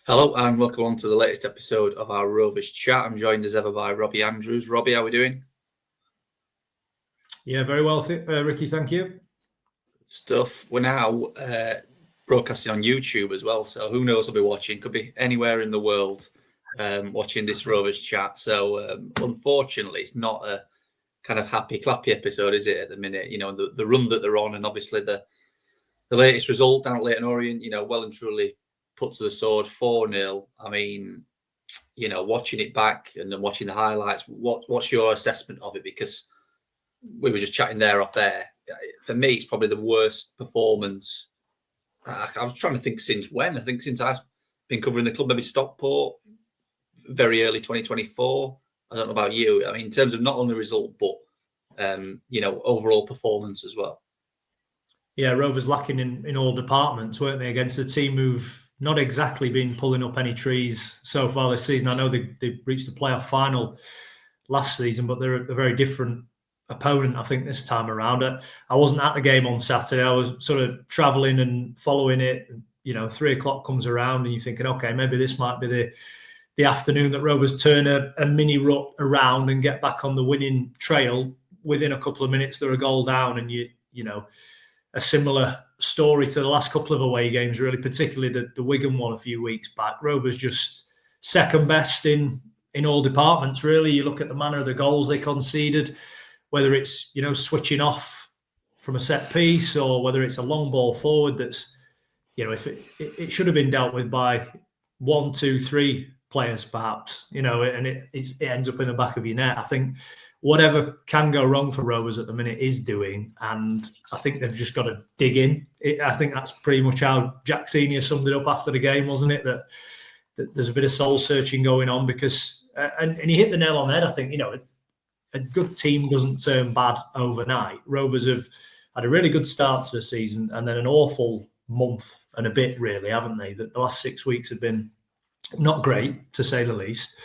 Hello and welcome on to the latest episode of our Rovers Chat. I'm joined as ever by Robbie Andrews. Robbie, how are we doing? Yeah, very well, Ricky, thank you. Stuff. We're now broadcasting on YouTube as well, so who knows who'll be watching. Could be anywhere in the world watching this Rovers Chat. So unfortunately, it's not a kind of happy, clappy episode, is it, at the minute? You know, the run that they're on and obviously the latest result down at Leyton Orient, you know, well and truly put to the sword, 4-0. I mean, you know, watching it back and then watching the highlights, what's your assessment of it? Because we were just chatting there off air. For me, it's probably the worst performance. I was trying to think since when. I think since I've been covering the club, maybe Stockport, very early 2024. I don't know about you. I mean, in terms of not only result, but, you know, overall performance as well. Yeah, Rovers lacking in all departments, weren't they, against a team who've not exactly been pulling up any trees so far this season. I know they reached the playoff final last season, but they're a very different opponent, I think, this time around. I wasn't at the game on Saturday. I was sort of travelling and following it. You know, 3 o'clock comes around and you're thinking, okay, maybe this might be the afternoon that Rovers turn a mini rut around and get back on the winning trail. Within a couple of minutes, they're a goal down, and you know, a similar story to the last couple of away games, really, particularly the Wigan one a few weeks back. Rovers just second best in all departments, really. You look at the manner of the goals they conceded, whether it's, you know, switching off from a set piece or whether it's a long ball forward that's, you know, if it should have been dealt with by 1, 2, 3 players, perhaps, you know, and it ends up in the back of your net. I think whatever can go wrong for Rovers at the minute is doing, and I think they've just got to dig in. I think that's pretty much how Jack Senior summed it up after the game, wasn't it? That there's a bit of soul searching going on because, and he hit the nail on the head. I think, you know, a good team doesn't turn bad overnight. Rovers have had a really good start to the season and then an awful month and a bit, really, haven't they? The last 6 weeks have been not great, to say the least.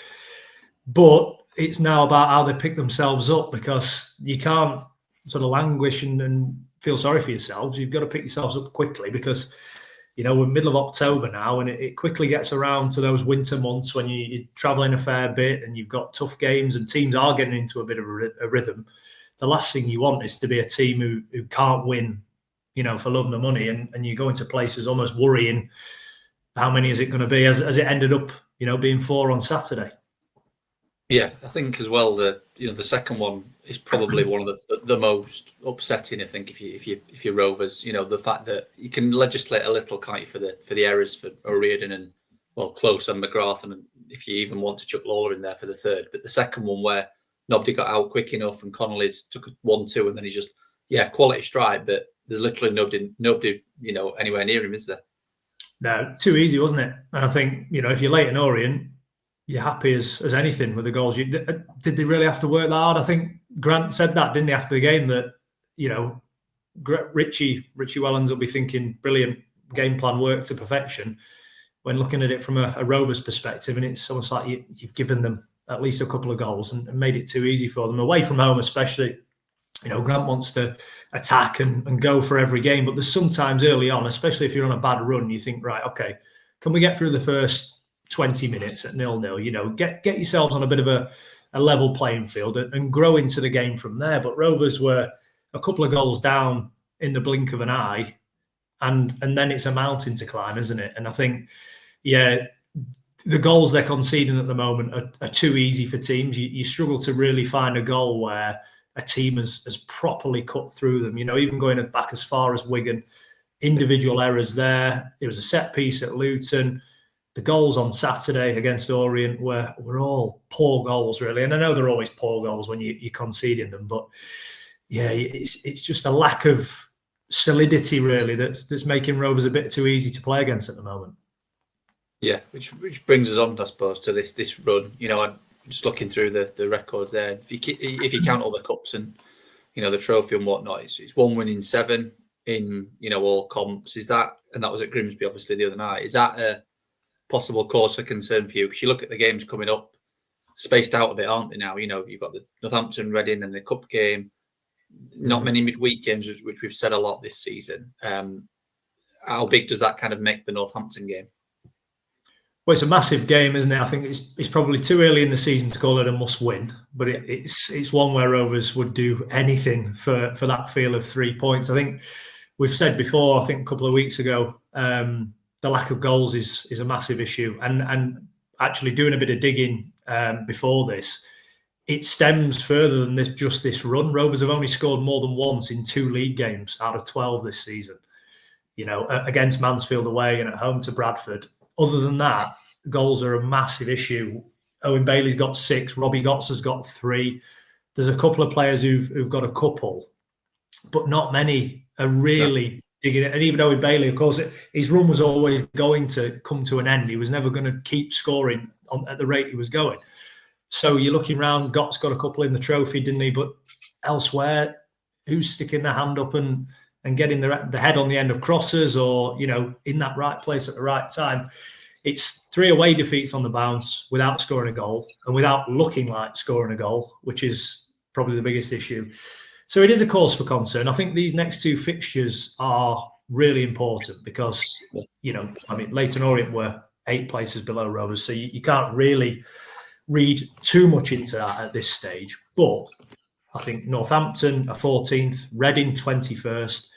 But it's now about how they pick themselves up, because you can't sort of languish and feel sorry for yourselves. You've got to pick yourselves up quickly, because, you know, we're middle of October now, and it quickly gets around to those winter months when you're travelling a fair bit and you've got tough games and teams are getting into a bit of a rhythm. The last thing you want is to be a team who can't win, you know, for love nor money, and you go into places almost worrying how many is it going to be, as it ended up, you know, being 4 on Saturday. Yeah, I think as well that, you know, the second one is probably one of the most upsetting. I think if you're Rovers, you know, the fact that you can legislate a little, can't you, for the errors for O'Riordan and, well, Close and McGrath, and if you even want to chuck Lawler in there for the third. But the second one where nobody got out quick enough and Connolly's took a 1-2 and then he's just, yeah, quality strike, but there's literally nobody, you know, anywhere near him, is there? No, too easy, wasn't it? And I think, you know, if you're Leyton Orient, you're happy as anything with the goals. Did they really have to work that hard? I think Grant said that, didn't he, after the game, that, you know, Richie Wellens will be thinking brilliant game plan, work to perfection, when looking at it from a Rovers perspective. And it's almost like you've given them at least a couple of goals and made it too easy for them. Away from home especially, you know, Grant wants to attack and go for every game. But there's sometimes early on, especially if you're on a bad run, you think, right, okay, can we get through the first 20 minutes at 0-0, you know, get yourselves on a bit of a level playing field and grow into the game from there. But Rovers were a couple of goals down in the blink of an eye, and then it's a mountain to climb, isn't it? And I think, yeah, the goals they're conceding at the moment are too easy for teams. You struggle to really find a goal where a team has properly cut through them. You know, even going back as far as Wigan, individual errors there. It was a set piece at Luton. The goals on Saturday against Orient were all poor goals, really. And I know they're always poor goals when you're conceding them, but yeah, it's just a lack of solidity, really, that's making Rovers a bit too easy to play against at the moment. Yeah, which brings us on, I suppose, to this run. You know, I'm just looking through the records there. If you count all the cups and, you know, the trophy and whatnot, it's 1 win in 7 in, you know, all comps. Is that, and that was at Grimsby, obviously, the other night. Is that a possible cause for concern for you? Because you look at the games coming up, spaced out a bit, aren't they now? You know, you've got the Northampton, Reading, and the cup game. Not many midweek games, which we've said a lot this season. How big does that kind of make the Northampton game? Well, it's a massive game, isn't it? I think it's probably too early in the season to call it a must-win, but it's one where Rovers would do anything for that feel of 3 points. I think we've said before, I think a couple of weeks ago, the lack of goals is a massive issue. And actually doing a bit of digging before this, it stems further than just this run. Rovers have only scored more than once in 2 league games out of 12 this season, against Mansfield away and at home to Bradford. Other than that, goals are a massive issue. Owen Bailey's got 6. Robbie Gotts has got 3. There's a couple of players who've got a couple, but not many are really digging it. And even Owen Bailey, of course, his run was always going to come to an end. He was never going to keep scoring at the rate he was going. So you're looking around, Gotts got a couple in the trophy, didn't he? But elsewhere, who's sticking their hand up and getting the head on the end of crosses or, in that right place at the right time? It's 3 away defeats on the bounce without scoring a goal and without looking like scoring a goal, which is probably the biggest issue. So it is a cause for concern. I think these next 2 fixtures are really important because, Leyton Orient were 8 places below Rovers, so you can't really read too much into that at this stage. But I think Northampton are 14th, Reading 21st.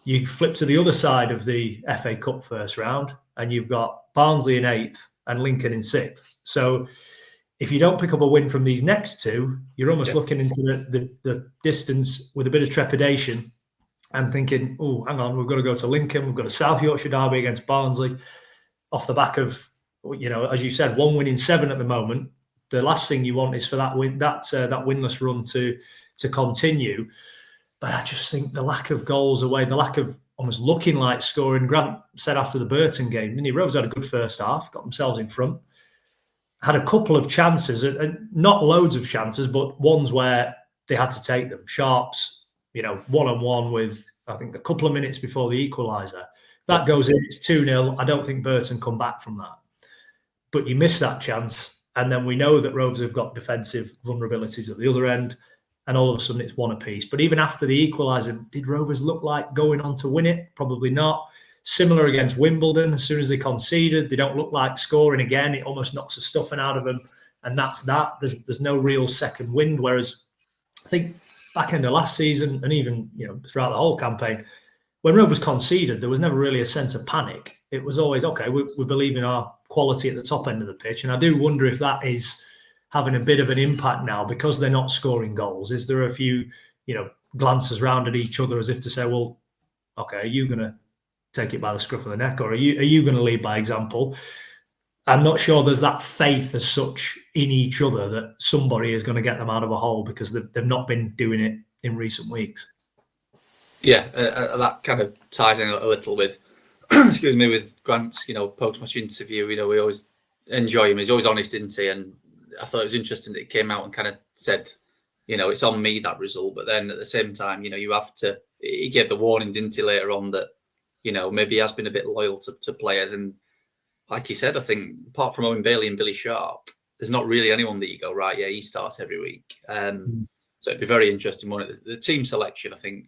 You flip to the other side of the FA Cup first round, and you've got Barnsley in 8th and Lincoln in 6th. So if you don't pick up a win from these next 2, you're almost looking into the distance with a bit of trepidation and thinking, oh, hang on, we've got to go to Lincoln. We've got a South Yorkshire derby against Barnsley off the back of, as you said, 1 win in 7 at the moment. The last thing you want is for that winless run to continue. But I just think the lack of goals away, the lack of almost looking like scoring. Grant said after the Burton game, didn't he? Rovers had a good first half, got themselves in front, had a couple of chances, not loads of chances, but ones where they had to take them. Sharps, one-on-one with, I think, a couple of minutes before the equaliser. That goes in, it's 2-0. I don't think Burton come back from that. But you miss that chance, and then we know that Rovers have got defensive vulnerabilities at the other end, and all of a sudden it's 1 apiece. But even after the equaliser, did Rovers look like going on to win it? Probably not. Similar against Wimbledon. As soon as they conceded, they don't look like scoring again. It almost knocks the stuffing out of them. And that's that. There's no real second wind. Whereas I think back end of last season and even throughout the whole campaign, when Rovers conceded, there was never really a sense of panic. It was always, okay, we believe in our quality at the top end of the pitch. And I do wonder if that is having a bit of an impact now because they're not scoring goals. Is there a few, glances round at each other as if to say, well, okay, are you going to take it by the scruff of the neck, or are you going to lead by example? I'm not sure there's that faith as such in each other that somebody is going to get them out of a hole because they've not been doing it in recent weeks. Yeah, that kind of ties in a little with, excuse me, with Grant's, post-match interview. We always enjoy him. He's always honest, isn't he? And I thought it was interesting that he came out and kind of said, it's on me, that result. But then at the same time, you have to, he gave the warning, didn't he, later on that, maybe he has been a bit loyal to players. And like he said, I think apart from Owen Bailey and Billy Sharp, there's not really anyone that you go, right, yeah, he starts every week. So it'd be very interesting. The team selection, I think,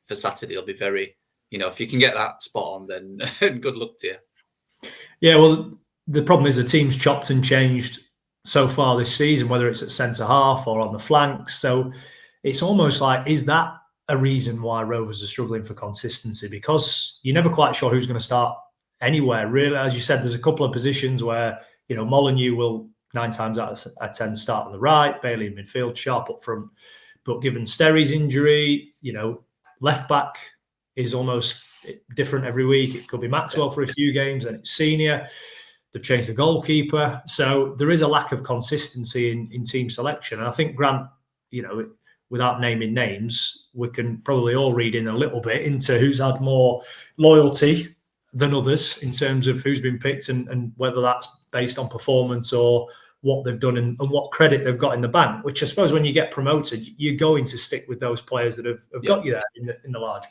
for Saturday will be very, if you can get that spot on, then good luck to you. Yeah, well, the problem is the team's chopped and changed so far this season, whether it's at centre-half or on the flanks. So it's almost like, is that a reason why Rovers are struggling for consistency? Because you're never quite sure who's going to start anywhere, really. As you said, there's a couple of positions where, Molyneux will 9 times out of 10 start on the right, Bailey in midfield, Sharp up front. But given Sterry's injury, left back is almost different every week. It could be Maxwell for a few games, and it's Senior. They've changed the goalkeeper. So there is a lack of consistency in team selection. And I think Grant, without naming names, we can probably all read in a little bit into who's had more loyalty than others in terms of who's been picked and whether that's based on performance or what they've done and what credit they've got in the bank, which I suppose when you get promoted, you're going to stick with those players that have got you there in the large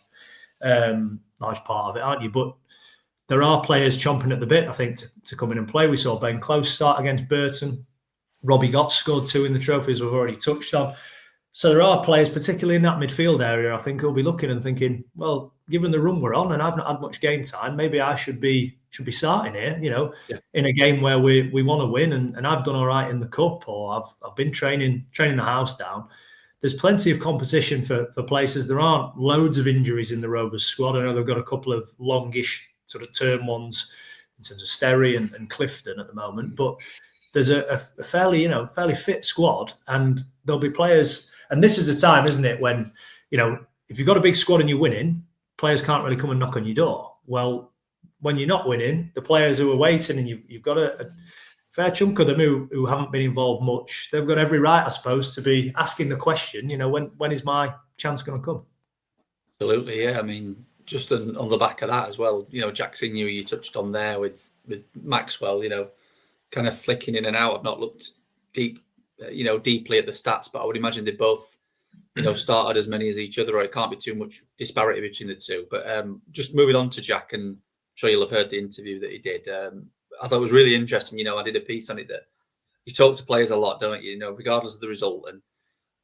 part of it, aren't you? But there are players chomping at the bit, I think, to come in and play. We saw Ben Close start against Burton. Robbie Gotts scored 2 in the trophies we've already touched on. So there are players, particularly in that midfield area, I think, who'll be looking and thinking, well, given the run we're on and I've not had much game time, maybe I should be starting here, in a game where we want to win and I've done all right in the cup, or I've been training the house down. There's plenty of competition for places. There aren't loads of injuries in the Rovers squad. I know they've got a couple of longish sort of term ones in terms of Sterry and Clifton at the moment, but there's a fairly fit squad, and there'll be players. And this is the time, isn't it, when, if you've got a big squad and you're winning, players can't really come and knock on your door. Well, when you're not winning, the players who are waiting, and you've got a fair chunk of them who haven't been involved much, they've got every right, I suppose, to be asking the question, when is my chance going to come? Absolutely, yeah. I mean, just on the back of that as well, Jackson, you touched on there with Maxwell, kind of flicking in and out. I've not looked deeply at the stats, but I would imagine they both, started as many as each other, or it can't be too much disparity between the two. But just moving on to Jack, and I'm sure you'll have heard the interview that he did. I thought it was really interesting. I did a piece on it that you talk to players a lot, don't you? Regardless of the result, and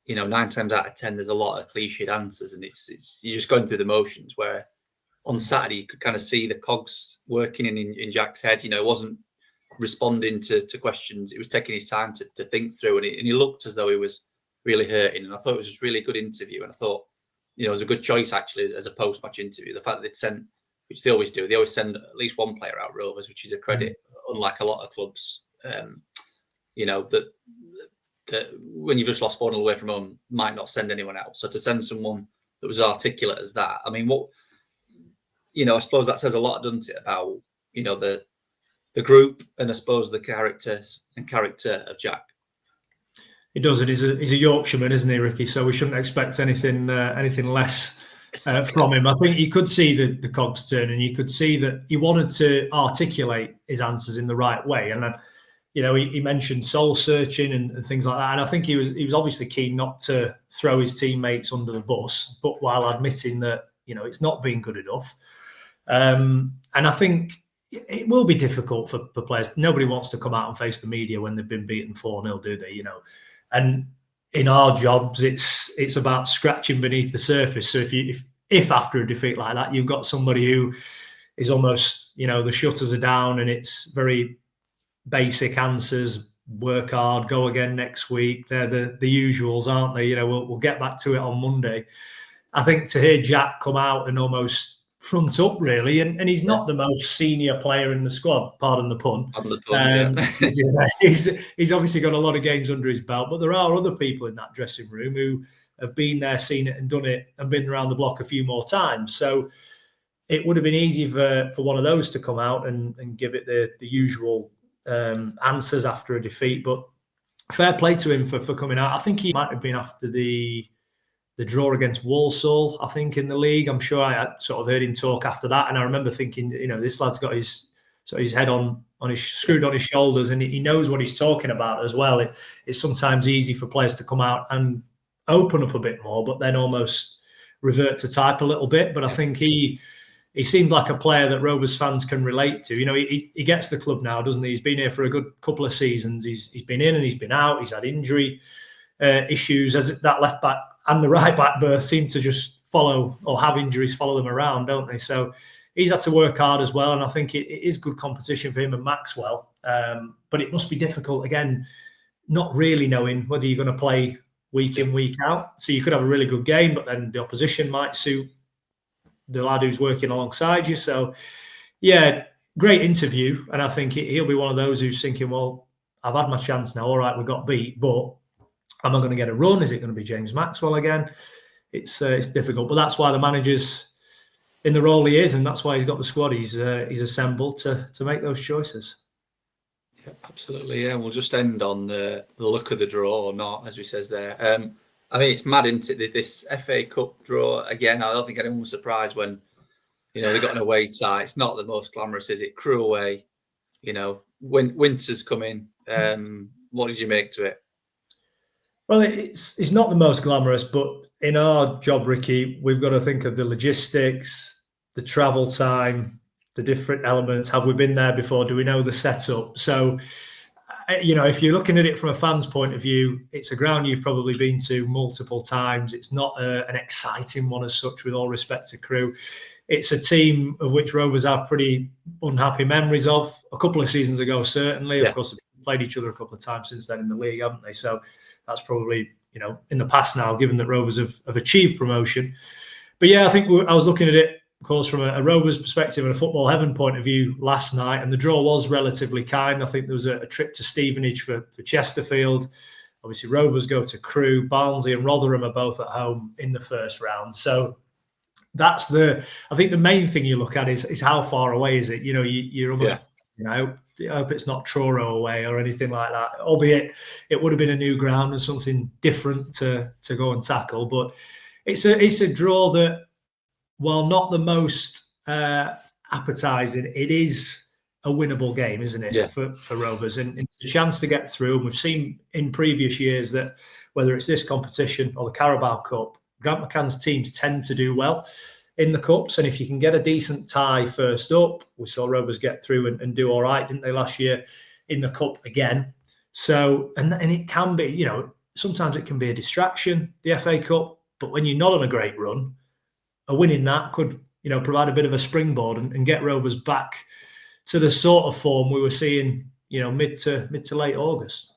9 times out of 10, there's a lot of cliched answers, and it's you're just going through the motions. Where on Saturday you could kind of see the cogs working in Jack's head. It wasn't responding to questions. It was taking his time to think through, and he looked as though he was really hurting. And I thought it was just really good interview. And I thought, it was a good choice actually as a post-match interview. The fact that they'd sent, which they always do, they always send at least one player out, Rovers, which is a credit, unlike a lot of clubs. That when you've just lost 4-0 away from home, might not send anyone else. So to send someone that was articulate as that, I mean, I suppose that says a lot, doesn't it, about the group, and I suppose the character of Jack. He does it. He's a Yorkshireman, isn't he, Ricky? So we shouldn't expect anything less from him. I think you could see the cogs turn, and you could see that he wanted to articulate his answers in the right way. And he mentioned soul searching and things like that. And I think he was obviously keen not to throw his teammates under the bus, but while admitting that it's not been good enough. And I think it will be difficult for players. Nobody wants to come out and face the media when they've been beaten 4-0, do they? And in our jobs, it's about scratching beneath the surface. So if after a defeat like that, you've got somebody who is almost, the shutters are down and it's very basic answers, work hard, go again next week. They're the usuals, aren't they? We'll get back to it on Monday. I think to hear Jack come out and almost front up, really, and he's not the most senior player in the squad, pardon the pun. He's obviously got a lot of games under his belt, but there are other people in that dressing room who have been there, seen it and done it, and been around the block a few more times. So it would have been easy for one of those to come out and give it the usual answers after a defeat. But fair play to him for coming out. I think he might have been after the draw against Walsall, I think, in the league. I'm sure I had sort of heard him talk after that, and I remember thinking, this lad's got his head screwed on his shoulders, and he knows what he's talking about as well. It's sometimes easy for players to come out and open up a bit more, but then almost revert to type a little bit. But I think he seemed like a player that Rovers fans can relate to. He gets the club now, doesn't he? He's been here for a good couple of seasons. He's been in and he's been out. He's had injury issues, as that left back and the right back berth seem to just follow, or have injuries follow them around, don't they? So he's had to work hard as well, and I think it is good competition for him and Maxwell. But it must be difficult, again, not really knowing whether you're going to play week in, week out. So you could have a really good game, but then the opposition might suit the lad who's working alongside you. So, yeah, great interview, and I think he'll be one of those who's thinking, well, I've had my chance now. All right, we got beat, but am I going to get a run? Is it going to be James Maxwell again? It's difficult, but that's why the manager's in the role he is, and that's why he's got the squad he's assembled to make those choices. Yeah, absolutely. Yeah, we'll just end on the luck of the draw or not, as we says there. I mean, it's mad, isn't it? This FA Cup draw again. I don't think anyone was surprised when they got an away tie. It's not the most glamorous, is it? Crew away. Winter's coming. What did you make to it? Well, it's not the most glamorous, but in our job, Ricky, we've got to think of the logistics, the travel time, the different elements. Have we been there before? Do we know the setup? So if you're looking at it from a fan's point of view, it's a ground you've probably been to multiple times. It's not an exciting one as such, with all respect to Crewe. It's a team of which Rovers have pretty unhappy memories of. A couple of seasons ago, certainly. Yeah. Of course, they've played each other a couple of times since then in the league, haven't they? So that's probably, in the past now, given that Rovers have achieved promotion. But yeah, I think I was looking at it, of course, from a Rovers perspective and a football heaven point of view last night, and the draw was relatively kind. I think there was a trip to Stevenage for Chesterfield. Obviously, Rovers go to Crewe. Barnsley and Rotherham are both at home in the first round. So I think the main thing you look at is how far away is it? You're almost, I hope it's not Truro away or anything like that, albeit it would have been a new ground and something different to go and tackle. But it's a draw that, while not the most appetising, it is a winnable game, isn't it, for Rovers? And it's a chance to get through. And we've seen in previous years that whether it's this competition or the Carabao Cup, Grant McCann's teams tend to do well in the Cups. And if you can get a decent tie first up, we saw Rovers get through and do all right, didn't they, last year in the Cup again? So, and it can be, sometimes it can be a distraction, the FA Cup, but when you're not on a great run, a win in that could, provide a bit of a springboard and get Rovers back to the sort of form we were seeing, mid to late August.